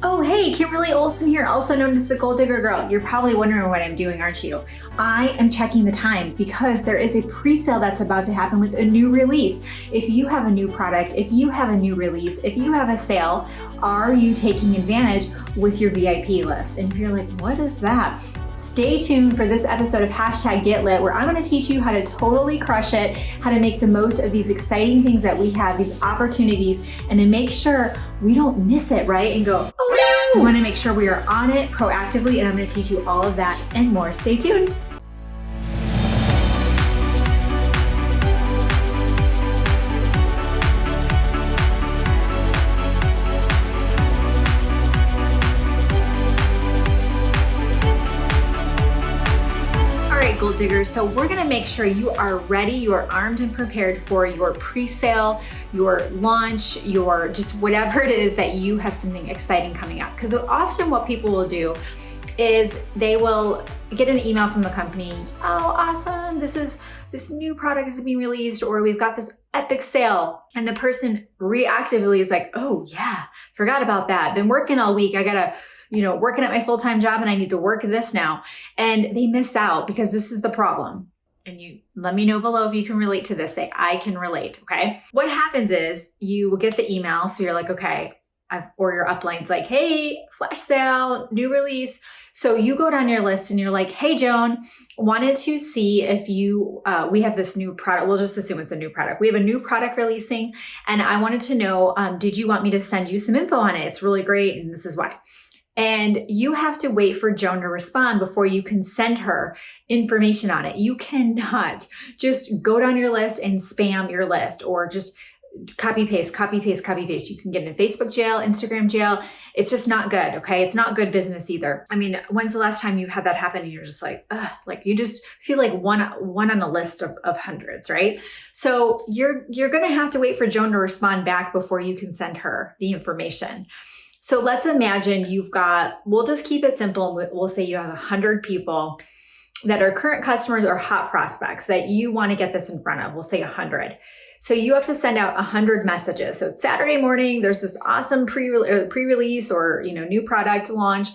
Oh, hey, Kimberly Olsen here, also known as the Gold Digger Girl. You're probably wondering what I'm doing, aren't you? I am checking the time because there is a pre-sale that's about to happen with a new release. If you have a new product, if you have a new release, if you have a sale, are you taking advantage with your VIP list? And if you're like, what is that? Stay tuned for this episode of #GetLit, where I'm gonna teach you how to totally crush it, how to make the most of these exciting things that we have, these opportunities, and to make sure we don't miss it, right? And go, oh no! We wanna make sure we are on it proactively, and I'm gonna teach you all of that and more. Stay tuned. Gold diggers. So we're gonna make sure you are ready, you are armed and prepared for your pre-sale, your launch, your just whatever it is that you have something exciting coming up. Because often what people will do is they will get an email from the company, oh awesome, this new product is being released, or we've got this epic sale. And the person reactively is like, oh yeah, forgot about that. Been working all week, I gotta working at my full-time job and I need to work this now. And they miss out because this is the problem. And you let me know below if you can relate to this. Say, I can relate, okay? What happens is you will get the email. So you're like, okay, or your upline's like, hey, flash sale, new release. So you go down your list and you're like, hey, Joan, wanted to see if we have this new product. We'll just assume it's a new product. We have a new product releasing and I wanted to know, did you want me to send you some info on it? It's really great and this is why. And you have to wait for Joan to respond before you can send her information on it. You cannot just go down your list and spam your list or just copy, paste, copy, paste, copy, paste. You can get in Facebook jail, Instagram jail. It's just not good, okay? It's not good business either. I mean, when's the last time you had that happen and you're just like, ugh, like you just feel like one on a list of hundreds, right? So you're gonna have to wait for Joan to respond back before you can send her the information. So let's imagine we'll just keep it simple. We'll say you have 100 people that are current customers or hot prospects that you want to get this in front of. We'll say 100. So you have to send out 100 messages. So it's Saturday morning. There's this awesome pre-release or new product launch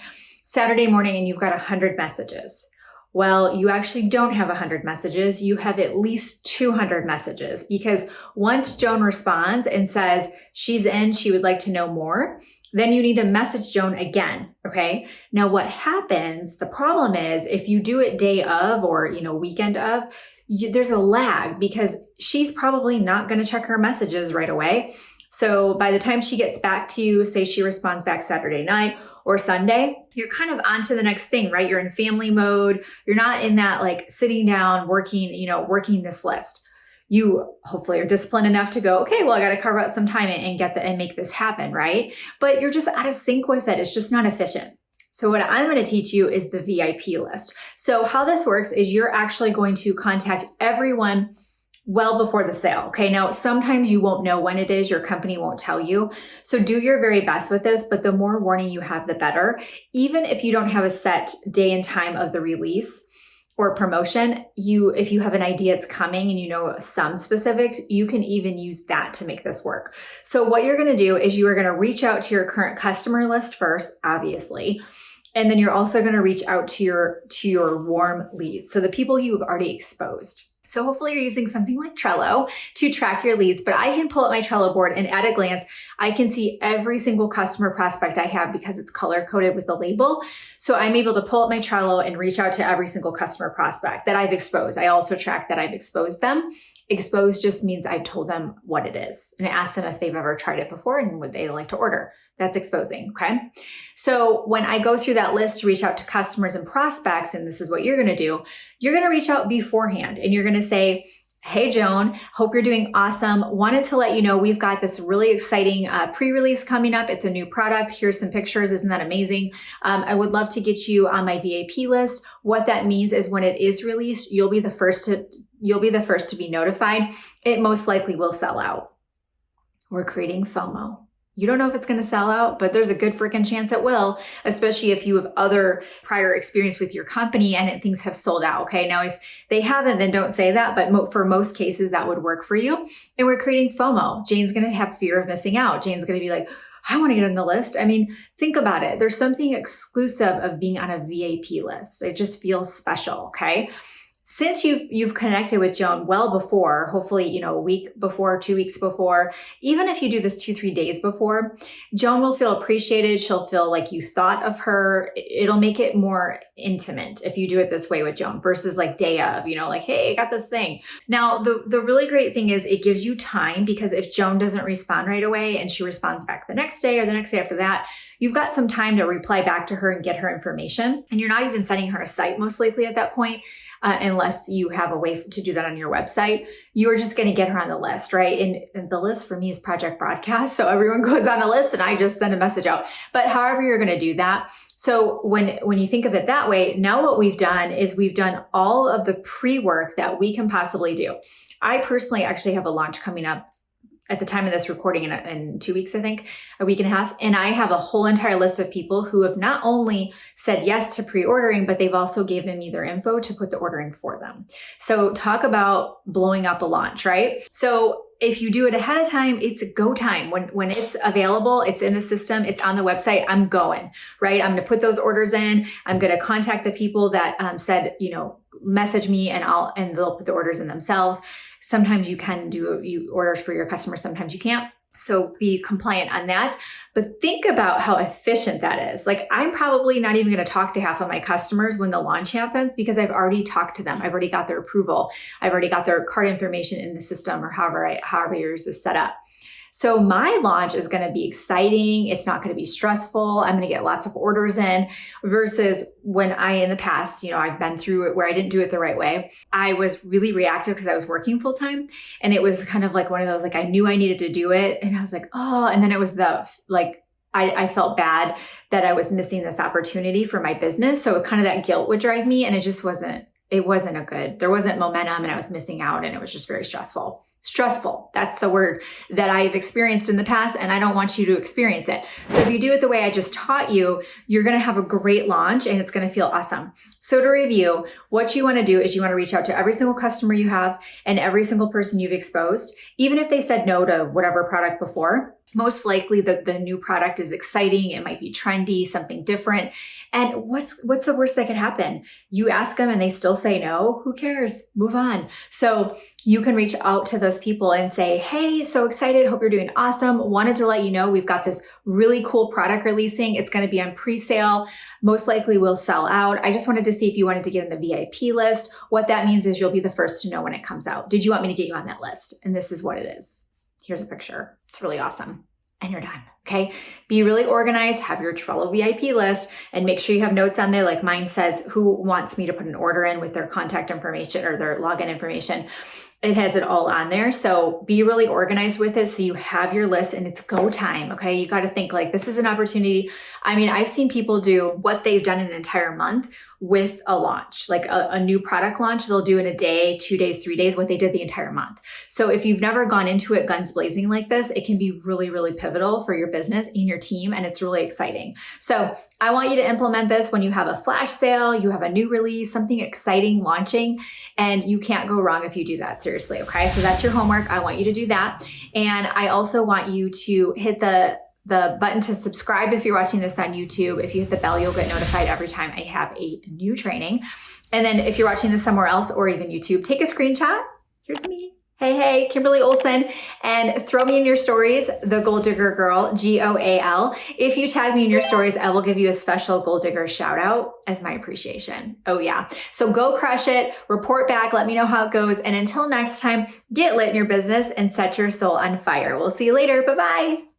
Saturday morning, and you've got 100 messages. Well, you actually don't have 100 messages. You have at least 200 messages because once Joan responds and says she's in, she would like to know more, then you need to message Joan again, okay? Now what happens, the problem is if you do it day of or, weekend of, there's a lag because she's probably not gonna check her messages right away. So by the time she gets back to you, say she responds back Saturday night or Sunday, you're kind of on to the next thing, right? You're in family mode. You're not in that like sitting down, working this list. You hopefully are disciplined enough to go, okay, well, I got to carve out some time and make this happen, right? But you're just out of sync with it. It's just not efficient. So what I'm going to teach you is the VIP list. So how this works is you're actually going to contact everyone well before the sale. Okay. Now, sometimes you won't know when it is. Your company won't tell you. So do your very best with this, but the more warning you have, the better. Even if you don't have a set day and time of the release or promotion, if you have an idea it's coming and some specifics, you can even use that to make this work. So what you're going to do is you are going to reach out to your current customer list first, obviously. And then you're also going to reach out to your warm leads. So the people you've already exposed. So hopefully you're using something like Trello to track your leads, but I can pull up my Trello board and at a glance, I can see every single customer prospect I have because it's color coded with a label. So I'm able to pull up my Trello and reach out to every single customer prospect that I've exposed. I also track that I've exposed them. Exposed just means I've told them what it is and asked them if they've ever tried it before and would they like to order. That's exposing, okay? So when I go through that list to reach out to customers and prospects, and this is what you're gonna do, you're gonna reach out beforehand and you're gonna say, hey, Joan, hope you're doing awesome. Wanted to let you know we've got this really exciting pre-release coming up. It's a new product. Here's some pictures. Isn't that amazing? I would love to get you on my VIP list. What that means is when it is released, you'll be the first to be notified. It most likely will sell out. We're creating FOMO. You don't know if it's going to sell out, but there's a good freaking chance it will, especially if you have other prior experience with your company and things have sold out. Okay. Now, if they haven't, then don't say that. But for most cases, that would work for you. And we're creating FOMO. Jane's going to have fear of missing out. Jane's going to be like, I want to get on the list. I mean, think about it. There's something exclusive of being on a VIP list. It just feels special, okay? Since you've connected with Joan well before, hopefully, a week before, 2 weeks before, even if you do this 2-3 days before, Joan will feel appreciated. She'll feel like you thought of her. It'll make it more intimate if you do it this way with Joan versus like day of, like, hey, I got this thing. Now, the really great thing is it gives you time, because if Joan doesn't respond right away and she responds back the next day or the next day after that, you've got some time to reply back to her and get her information. And you're not even sending her a site most likely at that point. Unless you have a way to do that on your website, you're just going to get her on the list, right? And the list for me is Project Broadcast. So everyone goes on a list and I just send a message out. But however you're going to do that. So when you think of it that way, now what we've done is we've done all of the pre-work that we can possibly do. I personally actually have a launch coming up at the time of this recording in 2 weeks, I think, a week and a half. And I have a whole entire list of people who have not only said yes to pre-ordering, but they've also given me their info to put the order in for them. So talk about blowing up a launch, right? So if you do it ahead of time, it's go time. When it's available, it's in the system, it's on the website, I'm going, right? I'm going to put those orders in. I'm going to contact the people that said, message me and they'll put the orders in themselves. Sometimes you can do orders for your customers, sometimes you can't. So be compliant on that. But think about how efficient that is. Like, I'm probably not even going to talk to half of my customers when the launch happens because I've already talked to them. I've already got their approval. I've already got their card information in the system, or however yours is set up. So my launch is going to be exciting. It's not going to be stressful. I'm going to get lots of orders in, versus when in the past, I've been through it where I didn't do it the right way. I was really reactive because I was working full time, and it was kind of like one of those, like, I knew I needed to do it. And I was like, oh, and then it was I felt bad that I was missing this opportunity for my business. So kind of that guilt would drive me, and there wasn't momentum, and I was missing out, and it was just very stressful. Stressful. That's the word that I've experienced in the past, and I don't want you to experience it. So if you do it the way I just taught you, you're going to have a great launch and it's going to feel awesome. So to review, what you want to do is you want to reach out to every single customer you have and every single person you've exposed, even if they said no to whatever product before. Most likely the new product is exciting. It might be trendy, something different. And what's the worst that could happen? You ask them and they still say no. Who cares? Move on. So you can reach out to those people and say, hey, so excited. Hope you're doing awesome. Wanted to let you know we've got this really cool product releasing. It's going to be on pre-sale. Most likely will sell out. I just wanted to see if you wanted to get in the VIP list. What that means is you'll be the first to know when it comes out. Did you want me to get you on that list? And this is what it is. Here's a picture. It's really awesome. And you're done. Okay. Be really organized, have your Trello VIP list, and make sure you have notes on there. Like mine says, who wants me to put an order in with their contact information or their login information. It has it all on there. So be really organized with it so you have your list and it's go time. Okay. You got to think like this is an opportunity. I mean, I've seen people do what they've done in an entire month with a launch, like a new product launch. They'll do in a day, 2 days, 3 days, what they did the entire month. So if you've never gone into it guns blazing like this, it can be really, really pivotal for your business and your team. And it's really exciting. So I want you to implement this when you have a flash sale, you have a new release, something exciting launching, and you can't go wrong if you do that. Seriously. Okay. So that's your homework. I want you to do that. And I also want you to hit the button to subscribe if you're watching this on YouTube. If you hit the bell, you'll get notified every time I have a new training. And then if you're watching this somewhere else or even YouTube, take a screenshot. Here's me. Hey, Kimberly Olson, and throw me in your stories, the Goal Digger Girl, GOAL. If you tag me in your stories, I will give you a special Goal Digger shout out as my appreciation. Oh yeah. So go crush it, report back, let me know how it goes. And until next time, get lit in your business and set your soul on fire. We'll see you later. Bye-bye.